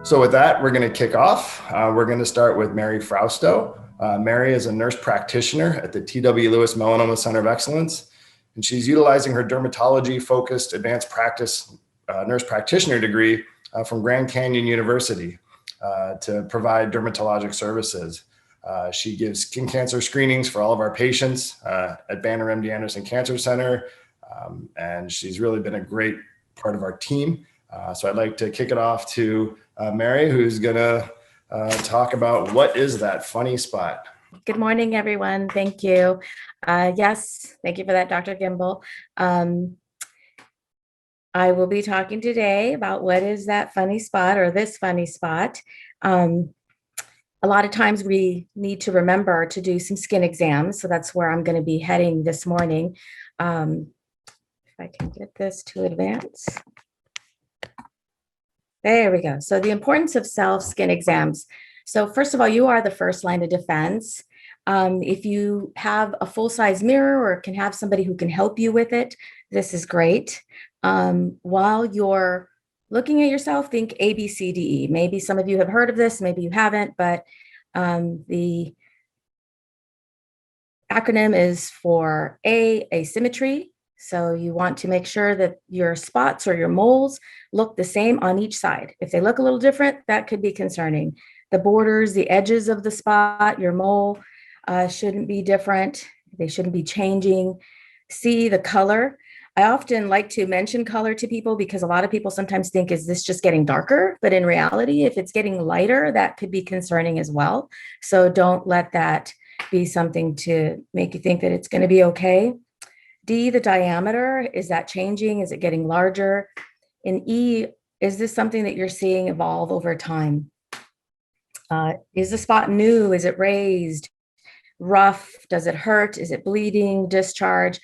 So with that, we're going to kick off. We're going to start with Mary Frausto. Mary is a nurse practitioner at the T.W. Lewis Melanoma Center of Excellence, and she's utilizing her dermatology-focused advanced practice nurse practitioner degree from Grand Canyon University to provide dermatologic services. She gives skin cancer screenings for all of our patients at Banner MD Anderson Cancer Center, and she's really been a great part of our team. So I'd like to kick it off to Mary, who's going to talk about what is that funny spot. Good morning, everyone. Thank you. Yes, thank you for that, Dr. Gimbel. I will be talking today about what is that funny spot or this funny spot. A lot of times we need to remember to do some skin exams. So that's where I'm going to be heading this morning. If I can get this to advance. There we go. So the importance of self-skin exams. So first of all, you are the first line of defense. If you have a full-size mirror or can have somebody who can help you with it, this is great. While you're looking at yourself, think A, B, C, D, E. Maybe some of you have heard of this, maybe you haven't, but the acronym is for A, asymmetry. So you want to make sure that your spots or your moles look the same on each side. If they look a little different, that could be concerning. The borders, the edges of the spot, your mole shouldn't be different. They shouldn't be changing. C, the color. I often like to mention color to people because a lot of people sometimes think, is this just getting darker? But in reality, if it's getting lighter, that could be concerning as well. So don't let that be something to make you think that it's going to be okay. D, the diameter, is that changing? Is it getting larger? And E, is this something that you're seeing evolve over time? Is the spot new? Is it raised? Rough? Does it hurt? Is it bleeding? Discharge?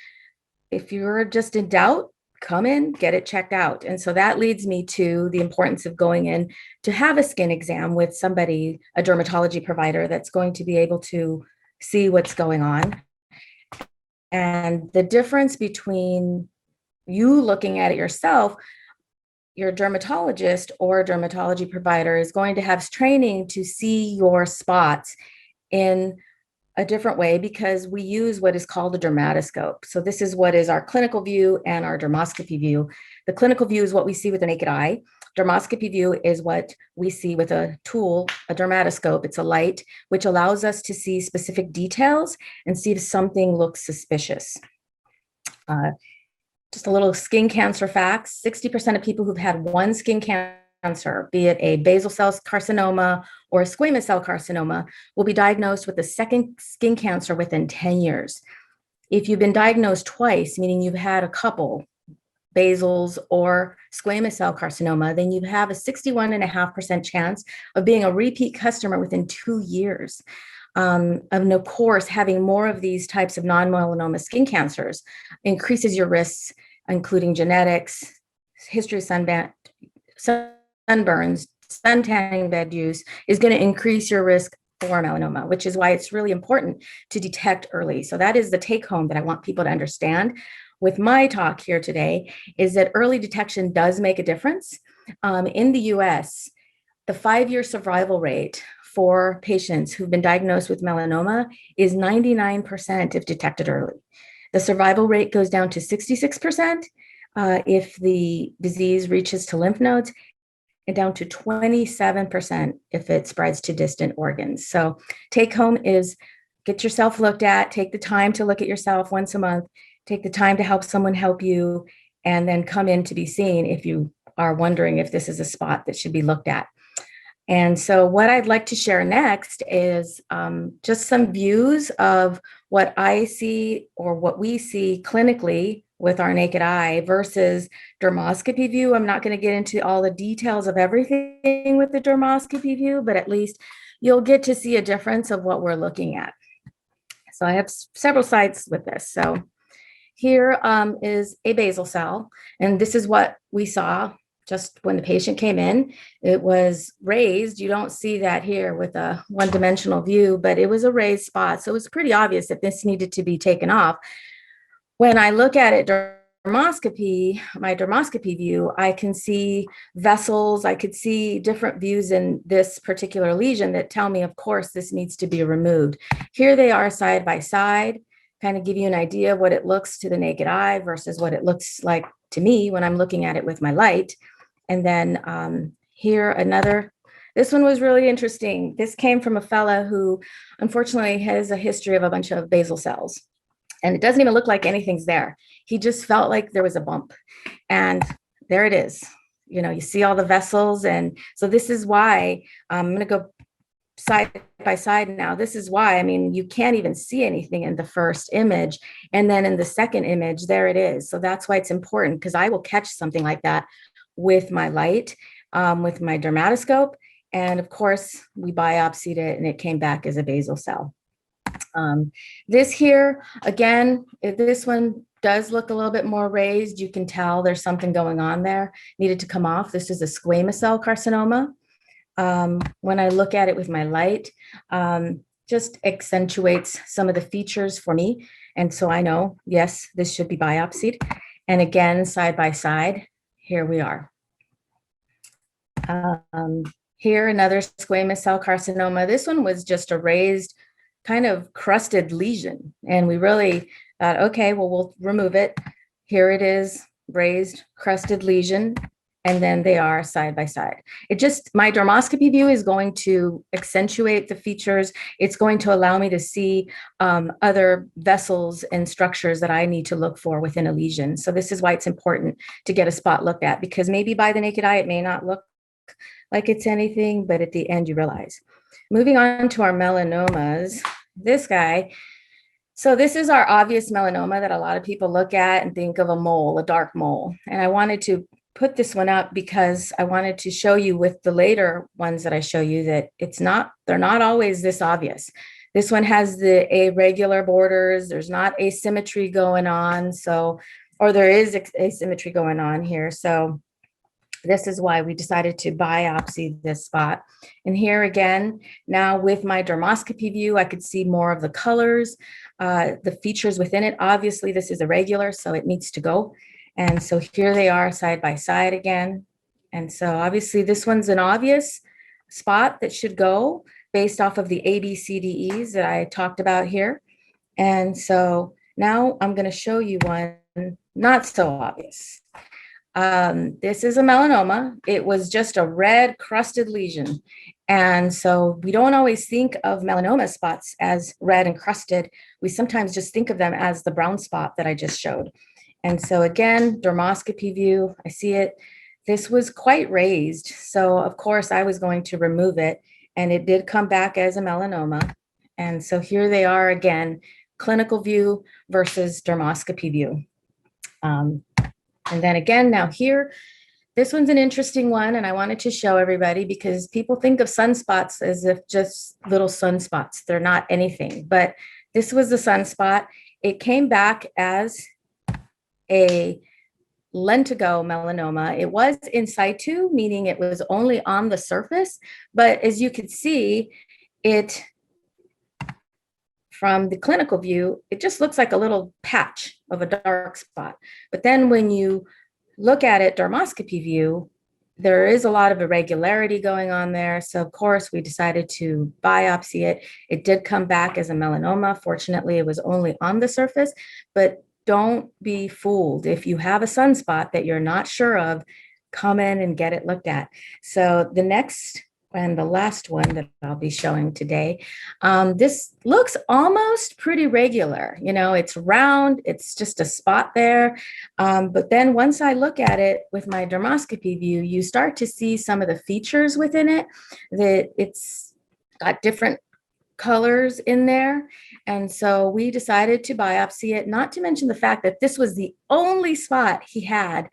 If you're just in doubt, come in, get it checked out. And so that leads me to the importance of going in to have a skin exam with somebody, a dermatology provider that's going to be able to see what's going on. And the difference between you looking at it yourself, your dermatologist or dermatology provider is going to have training to see your spots in a different way because we use what is called a dermatoscope. So this is what is our clinical view and our dermoscopy view. The clinical view is what we see with the naked eye. Dermoscopy view is what we see with a tool, a dermatoscope. It's a light, which allows us to see specific details and see if something looks suspicious. Just a little skin cancer facts. 60% of people who've had one skin cancer, be it a basal cell carcinoma or a squamous cell carcinoma, will be diagnosed with a second skin cancer within 10 years. If you've been diagnosed twice, meaning you've had a couple, basals or squamous cell carcinoma, then you have a 61.5% chance of being a repeat customer within 2 years. And of course, having more of these types of non-melanoma skin cancers increases your risks, including genetics, history of sunburns, sun tanning bed use is going to increase your risk for melanoma, which is why it's really important to detect early. So that is the take home that I want people to understand with my talk here today, is that early detection does make a difference. In the US, the 5-year survival rate for patients who've been diagnosed with melanoma is 99% if detected early. The survival rate goes down to 66% if the disease reaches to lymph nodes, and down to 27% if it spreads to distant organs. So take home is get yourself looked at, take the time to look at yourself once a month, take the time to help someone help you, and then come in to be seen if you are wondering if this is a spot that should be looked at. And so what I'd like to share next is just some views of what I see or what we see clinically with our naked eye versus dermoscopy view. I'm not going to get into all the details of everything with the dermoscopy view, but at least you'll get to see a difference of what we're looking at. So I have several slides with this. So here is a basal cell, and this is what we saw just when the patient came in. It was raised. You don't see that here with a one-dimensional view, but it was a raised spot. So it was pretty obvious that this needed to be taken off. When I look at it dermoscopy, my dermoscopy view, I can see vessels. I could see different views in this particular lesion that tell me, of course, this needs to be removed. Here they are side by side, kind of give you an idea of what it looks to the naked eye versus what it looks like to me when I'm looking at it with my light. And then here another, this one was really interesting. This came from a fella who unfortunately has a history of a bunch of basal cells. And it doesn't even look like anything's there. He just felt like there was a bump. And there it is. You know, you see all the vessels. And so this is why I'm going to go side by side now. This is why, I mean, you can't even see anything in the first image. And then in the second image, there it is. So that's why it's important, because I will catch something like that with my light, with my dermatoscope. And of course, we biopsied it and it came back as a basal cell. This here, again, this one does look a little bit more raised. You can tell there's something going on there, needed to come off. This is a squamous cell carcinoma. When I look at it with my light, just accentuates some of the features for me. And so I know, yes, this should be biopsied. And again, side by side, here we are. Here, another squamous cell carcinoma. This one was just a raised kind of crusted lesion. And we really thought, okay, well, we'll remove it. Here it is, raised crusted lesion. And then they are side by side. It just, my dermoscopy view is going to accentuate the features. It's going to allow me to see other vessels and structures that I need to look for within a lesion. So this is why it's important to get a spot looked at, because maybe by the naked eye, it may not look like it's anything, but at the end you realize. Moving on to our melanomas, this guy. So this is our obvious melanoma that a lot of people look at and think of a mole, a dark mole. And I wanted to put this one up because I wanted to show you with the later ones that I show you that they're not always this obvious. This one has the irregular borders. There's not asymmetry going on. So, or there is asymmetry going on here. So this is why we decided to biopsy this spot. And here again, now with my dermoscopy view, I could see more of the colors, the features within it. Obviously, this is irregular, so it needs to go. And so here they are side by side again. And so obviously this one's an obvious spot that should go based off of the ABCDEs that I talked about here. And so now I'm going to show you one not so obvious. This is a melanoma. It was just a red crusted lesion. And so we don't always think of melanoma spots as red and crusted. We sometimes just think of them as the brown spot that I just showed. And so again, dermoscopy view, I see it. This was quite raised. So of course I was going to remove it, and it did come back as a melanoma. And so here they are again, clinical view versus dermoscopy view. And then again, now here, this one's an interesting one, and I wanted to show everybody because people think of sunspots as if just little sunspots. They're not anything, but this was the sunspot. It came back as a lentigo melanoma. It was in situ, meaning it was only on the surface, but as you could see, it from the clinical view, it just looks like a little patch of a dark spot. But then when you look at it, dermoscopy view, there is a lot of irregularity going on there. So of course we decided to biopsy it. It did come back as a melanoma. Fortunately, it was only on the surface, but don't be fooled. If you have a sunspot that you're not sure of, come in and get it looked at. So the next and the last one that I'll be showing today, this looks almost pretty regular. You know, it's round, it's just a spot there. But then once I look at it with my dermoscopy view, you start to see some of the features within it, that it's got different colors in there. And so we decided to biopsy it, not to mention the fact that this was the only spot he had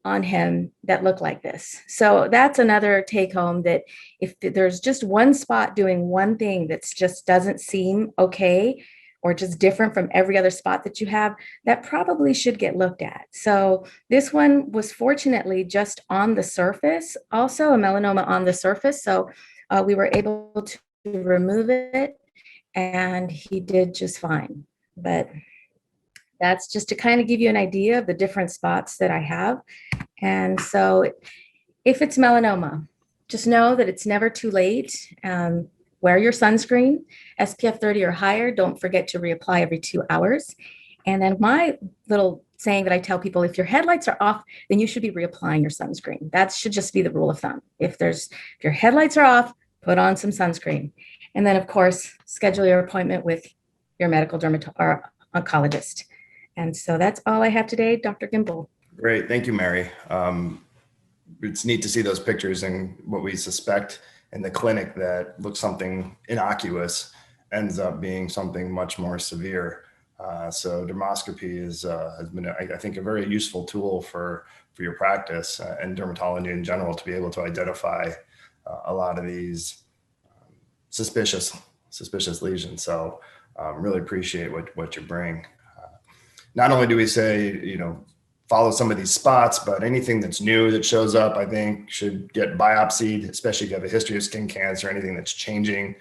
on him that looked like this. So that's another take home, that if there's just one spot doing one thing that's just doesn't seem okay or just different from every other spot that you have, that probably should get looked at. So this one was fortunately just on the surface, also a melanoma on the surface. So we were able to remove it and he did just fine. But That's just to kind of give you an idea of the different spots that I have. And so if it's melanoma, just know that it's never too late. Wear your sunscreen, SPF 30 or higher. Don't forget to reapply every 2 hours. And then my little saying that I tell people, if your headlights are off, then you should be reapplying your sunscreen. That should just be the rule of thumb. If your headlights are off, put on some sunscreen. And then, of course, schedule your appointment with your medical dermatologist or oncologist. And so that's all I have today, Dr. Gimble. Great. Thank you, Mary. It's neat to see those pictures and what we suspect in the clinic that looks something innocuous ends up being something much more severe. So dermoscopy has been, I think, a very useful tool for your practice and dermatology in general to be able to identify a lot of these suspicious lesions. So really appreciate what you bring. Not only do we say, follow some of these spots, but anything that's new that shows up, I think should get biopsied, especially if you have a history of skin cancer, anything that's changing.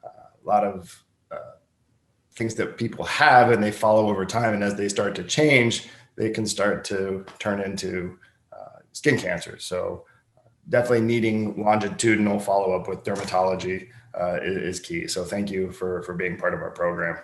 A lot of things that people have and they follow over time. And as they start to change, they can start to turn into skin cancer. So definitely needing longitudinal follow-up with dermatology is key. So thank you for being part of our program.